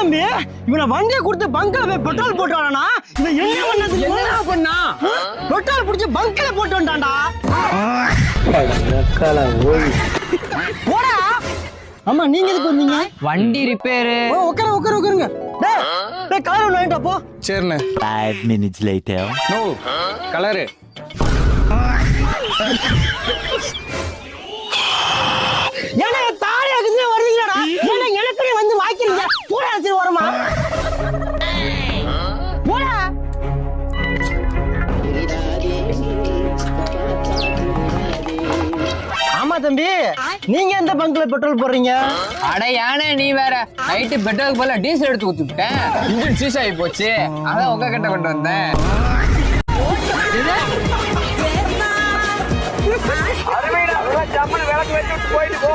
தம்பி இவனை வண்டியை கொடுத்து பங்க்ல போய் பெட்ரோல் போட்டுவானா? இவன் என்ன பண்ணா? பெட்ரோல் பிடிச்சி பங்க்ல போட்டு வந்தான்டா. போடா. ஆமா, நீங்க எதுக்கு வந்தீங்க? வண்டி ரிப்பேரு. உட்காருங்க. டேய் கலர் ஒன்று வாங்கிட்டு போ. சரிண்ணே. 5 minutes later. No colour. ஏன்னா தாலியா கிட்ட வரீங்கடா. ஏன்னா எனக்கு வந்து வாக்கிங்க. போடா சரி வரமா. போடா. ஆமா தம்பி, நீங்க எந்த பங்க்ல பெட்ரோல் போடுறீங்க? அட யானே நீ வேற. நைட்டு பெட்ரோல் போல டீசல் எடுத்து ஊத்திட்டேன். இன்ஜின் சீஸ் ஆகி போச்சு. அதான் உங்க கிட்ட கொண்டு வந்தேன். அருமைடா, ஜம்முன்னு விளக்கு வச்சுட்டு போயிட்டு போ.